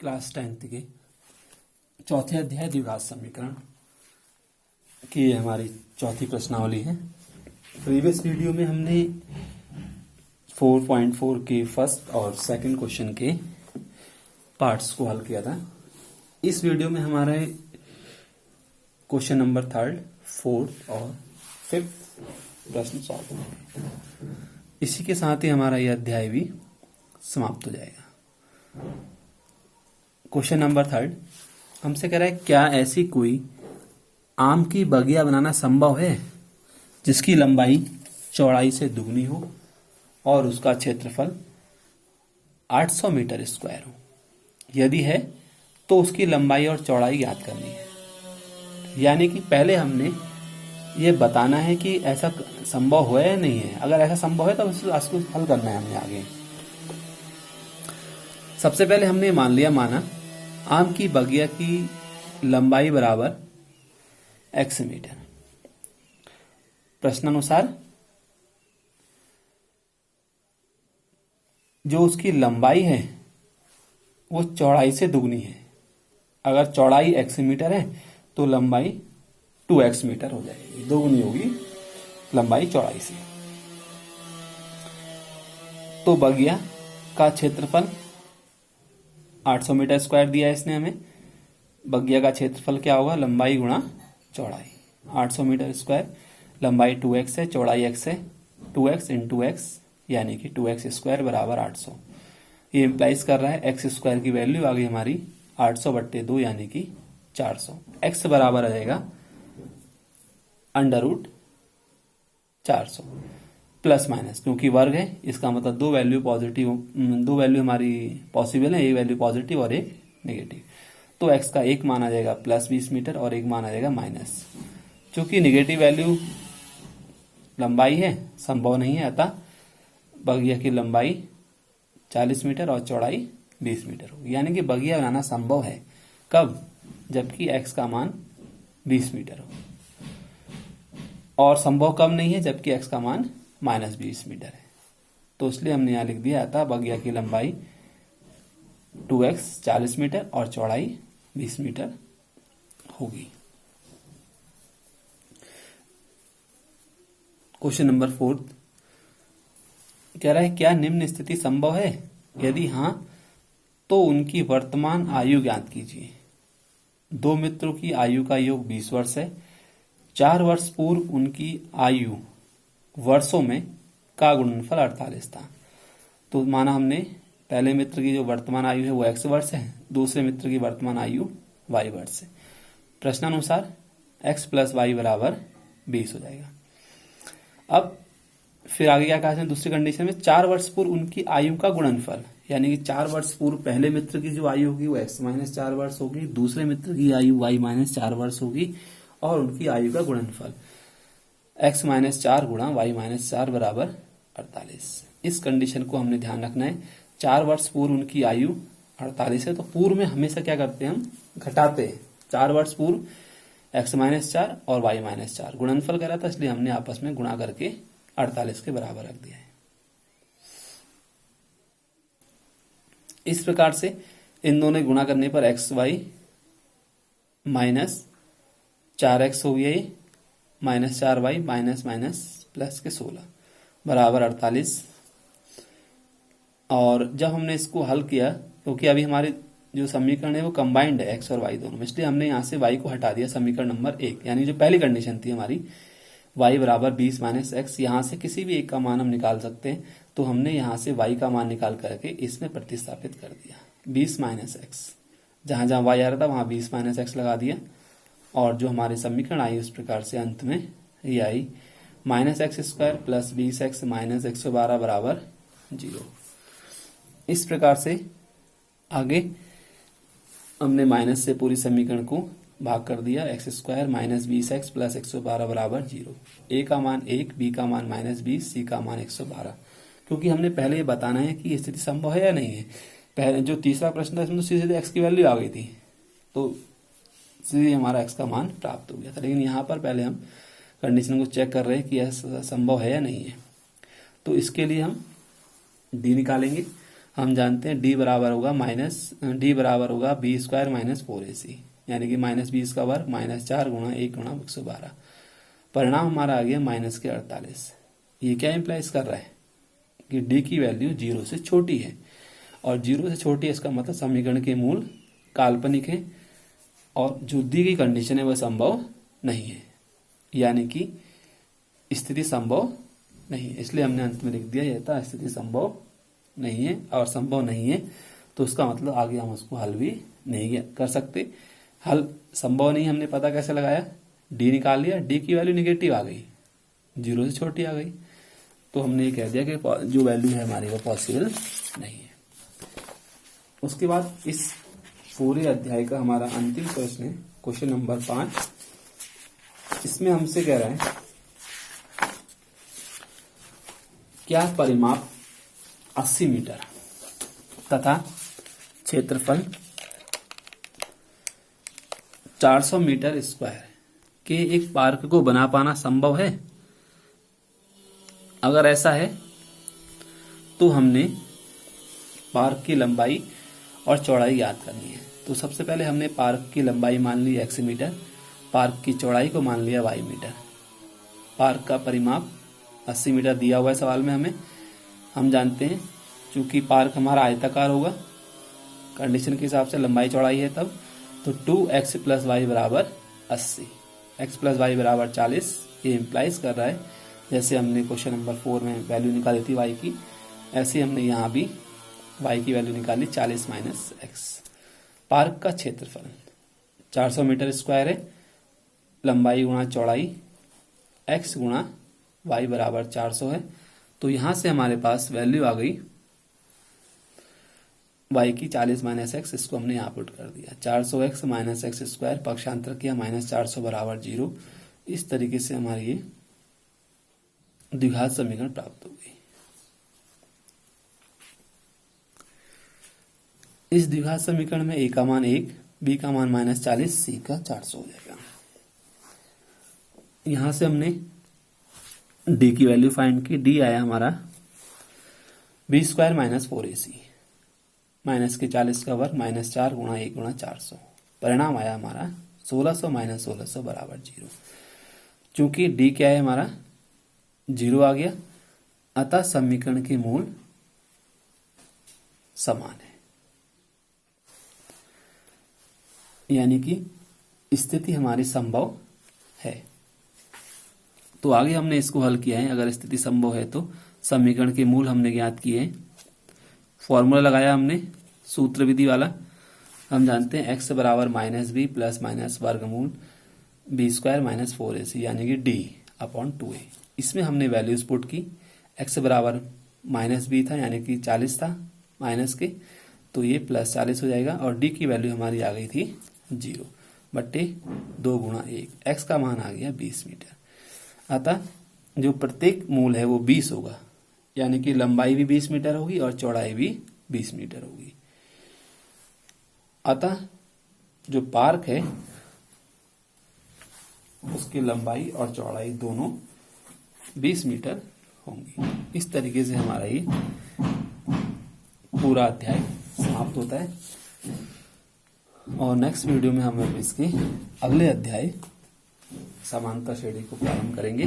Class 10th के चौथे अध्याय द्विघात समीकरण की हमारी चौथी प्रश्नावली है। प्रीवियस वीडियो में हमने 4.4 के फर्स्ट और सेकंड क्वेश्चन के पार्ट्स को हल किया था। इस वीडियो में हमारे क्वेश्चन नंबर 3rd, 4th और 5th प्रश्न सॉल्व होंगे। इसी के साथ ही हमारा यह अध्याय भी समाप्त हो जाएगा। क्वेश्चन नंबर 3rd हमसे कह रहा है, क्या ऐसी कोई आम की बगिया बनाना संभव है जिसकी लंबाई चौड़ाई से दुगनी हो और उसका क्षेत्रफल 800 मीटर स्क्वायर हो? यदि है तो उसकी लंबाई और चौड़ाई ज्ञात करनी है। यानी कि पहले हमने ये बताना है कि ऐसा संभव है या नहीं है। अगर ऐसा संभव है तो उसको हल करना है हमने आगे। सबसे पहले हमने माना आम की बगिया की लंबाई बराबर x मीटर। प्रश्नानुसार जो उसकी लंबाई है वो चौड़ाई से दुगनी है। अगर चौड़ाई x मीटर है तो लंबाई 2x मीटर हो जाएगी, दोगुनी होगी लंबाई चौड़ाई से। तो बगिया का क्षेत्रफल 800 मीटर स्क्वायर दिया है इसने हमें। बगिया का क्षेत्रफल क्या होगा? लंबाई गुणा चौड़ाई। 800 मीटर स्क्वायर, लंबाई 2x है, चौड़ाई x है, 2x इंटू x यानी कि 2x स्क्वायर बराबर 800। ये इंप्लाइज कर रहा है x स्क्वायर की वैल्यू आ गई हमारी 800/2 यानी कि 400। x बराबर आ जाएगा अंडर रूट 400 प्लस माइनस, क्योंकि वर्ग है इसका मतलब दो वैल्यू हमारी पॉसिबल है, एक वैल्यू पॉजिटिव और एक नेगेटिव। तो x का एक मान आ जाएगा प्लस 20 मीटर और एक मान आ जाएगा माइनस। चूंकि नेगेटिव वैल्यू लंबाई है, संभव नहीं है, अतः बगिया की लंबाई 40 मीटर और चौड़ाई 20 मीटर होगी। यानी कि बगिया बनाना संभव है। कब? जबकि x का मान 20 मीटर हो। और संभव कब नहीं है? जबकि x का मान -20 मीटर है। तो इसलिए हमने यहां लिख दिया था बगिया की लंबाई 2x 40 मीटर और चौड़ाई 20 मीटर होगी। क्वेश्चन नंबर 4 कह रहा है, क्या निम्न स्थिति संभव है? यदि हां तो उनकी वर्तमान आयु ज्ञात कीजिए। दो मित्रों की आयु का योग 20 वर्ष है। 4 वर्ष पूर्व उनकी आयु वर्षों में का गुणनफल 48 था। तो माना हमने पहले मित्र की जो वर्तमान आयु है वो x वर्ष है, दूसरे मित्र की वर्तमान आयु y वर्ष है। प्रश्नानुसार x प्लस y बराबर 20 हो जाएगा। अब फिर आगे क्या कहा है दूसरी कंडीशन में, 4 वर्ष पूर्व उनकी आयु का गुणनफल, यानी कि 4 वर्ष पूर्व पहले मित्र की जो आयु होगी वो x - 4 वर्ष होगी, दूसरे मित्र की आयु y - 4 वर्ष होगी और उनकी आयु का गुणनफल x - 4 गुणा y - 4 बराबर 48। इस कंडीशन को हमने ध्यान रखना है। 4 वर्ष पूर्व उनकी आयु 48 है, तो पूर्व में हमेशा क्या करते हैं, हम घटाते हैं। 4 वर्ष पूर्व x - 4 और y - 4 गुणनफल करा था, इसलिए हमने आपस में गुणा करके 48 के बराबर रख दिया है। इस प्रकार से इन दोनों गुणा करने पर xy -4x हो गया, ये -4y माइनस माइनस प्लस के 16 बराबर 48। और जब हमने इसको हल किया, क्योंकि अभी हमारे जो समीकरण है वो कंबाइंड है x और y दोनों में, इसलिए हमने यहाँ से y को हटा दिया। समीकरण नंबर 1 यानी जो पहली कंडीशन थी हमारी y बराबर 20 - x, यहाँ से किसी भी एक का मान हम निकाल सकते हैं। तो हमने यहाँ से y का मान निकाल करके इसमें प्रतिस्थापित कर दिया। 20 - x, जहां जहां y आ रहा था वहां 20 - x लगा दिया और जो हमारे समीकरण आई उस प्रकार से अंत में ये आई -x² प्लस 20x - 112 बराबर 0। इस प्रकार से आगे हमने माइनस से पूरी समीकरण को भाग कर दिया। x² - 20x प्लस 112 बराबर 0। a का मान 1, b का मान -20, c का मान 112। क्योंकि हमने पहले ये बताना है कि स्थिति संभव है या नहीं है। पहले जो तीसरा प्रश्न था इसमें तो सीधे x की वैल्यू आ गई थी, तो सीधे हमारा x का मान प्राप्त हो गया था। लेकिन यहाँ पर पहले हम कंडीशन को चेक कर रहे हैं कि यह संभव है या नहीं है। तो इसके लिए हम d निकालेंगे। हम जानते हैं डी बराबर होगा बी स्क्वायर माइनस 4ac, यानी कि माइनस 20 का वर्ग माइनस 4 गुणा 1 गुणा 112। परिणाम हमारा आ गया माइनस के 48। ये क्या इम्प्लाइज कर रहा है कि डी की वैल्यू 0 से छोटी है, और 0 से छोटी है इसका मतलब समीकरण के मूल काल्पनिक है और जो दी गई कंडीशन है वह संभव नहीं है, यानी कि स्थिति संभव नहीं है। इसलिए हमने अंत में लिख दिया यह था स्थिति संभव नहीं है, और संभव नहीं है तो उसका मतलब आगे हम उसको हल भी नहीं कर सकते। हल संभव नहीं हमने पता कैसे लगाया, डी निकाल लिया, डी की वैल्यू निगेटिव आ गई, 0 से छोटी आ गई, तो हमने ये कह दिया कि जो वैल्यू है हमारी वो पॉसिबल नहीं है। उसके बाद इस पूरे अध्याय का हमारा अंतिम प्रश्न है क्वेश्चन नंबर 5। इसमें हमसे कह रहा है क्या परिमाप 80 मीटर तथा क्षेत्रफल 400 मीटर स्क्वायर के एक पार्क को बना पाना संभव है। अगर ऐसा है तो हमने पार्क की लंबाई और चौड़ाई याद करनी है। तो सबसे पहले हमने पार्क की लंबाई मान ली x मीटर, पार्क की चौड़ाई को मान लिया y मीटर। पार्क का परिमाप 80 मीटर दिया हुआ है सवाल में हमें। हम जानते हैं चूंकि पार्क हमारा आयताकार होगा, कंडीशन के हिसाब से लंबाई चौड़ाई है तब, तो 2x प्लस वाई बराबर 80, x प्लस वाई बराबर 40। ये इम्प्लाइज कर रहा है जैसे हमने क्वेश्चन नंबर 4 में वैल्यू निकाली थी y की, ऐसे हमने यहाँ भी y की वैल्यू निकाली 40 माइनस x। पार्क का क्षेत्रफल 400 मीटर स्क्वायर है, लंबाई गुणा चौड़ाई x गुणा y बराबर 400 है, तो यहां से हमारे पास वैल्यू आ गई y की 40 माइनस एक्स, इसको हमने यहाँ पुट कर दिया 400x माइनस एक्स स्क्वायर, पक्षांतर किया माइनस 400 बराबर 0। इस तरीके से हमारी ये द्विघात समीकरण प्राप्त हो गई। इस द्विघात समीकरण में a का मान 1, b का मान माइनस 40, c का 400 हो जाएगा। यहां से हमने d की वैल्यू फाइंड की, d आया हमारा B square minus 4ac, minus के 40 का वर्ग माइनस 4 गुणा 1 गुणा 400। परिणाम आया हमारा 1600 माइनस 1600 बराबर 0। चूंकि d क्या है हमारा 0 आ गया, अतः समीकरण के मूल समान है, यानी कि स्थिति हमारी संभव है। तो आगे हमने इसको हल किया है। अगर स्थिति संभव है तो समीकरण के मूल हमने ज्ञात किए, फॉर्मूला लगाया हमने सूत्र विधि वाला। हम जानते हैं x बराबर माइनस बी प्लस माइनस वर्गमूल बी स्क्वायर माइनस 4ac, यानी कि d अपॉन 2a। इसमें हमने वैल्यूज पुट की, x बराबर माइनस बी था यानी कि 40 था माइनस के, तो ये प्लस 40 हो जाएगा, और d की वैल्यू हमारी आ गई थी 0 बट्टे 2 गुणा 1, x का मान आ गया 20 मीटर। अतः जो प्रत्येक मूल है वो 20 होगा, यानी कि लंबाई भी 20 मीटर होगी और चौड़ाई भी 20 मीटर होगी। अतः जो पार्क है उसकी लंबाई और चौड़ाई दोनों 20 मीटर होंगी। इस तरीके से हमारा ये पूरा अध्याय समाप्त होता है, और नेक्स्ट वीडियो में हम इसके अगले अध्याय समांतर श्रेणी को प्रारंभ करेंगे।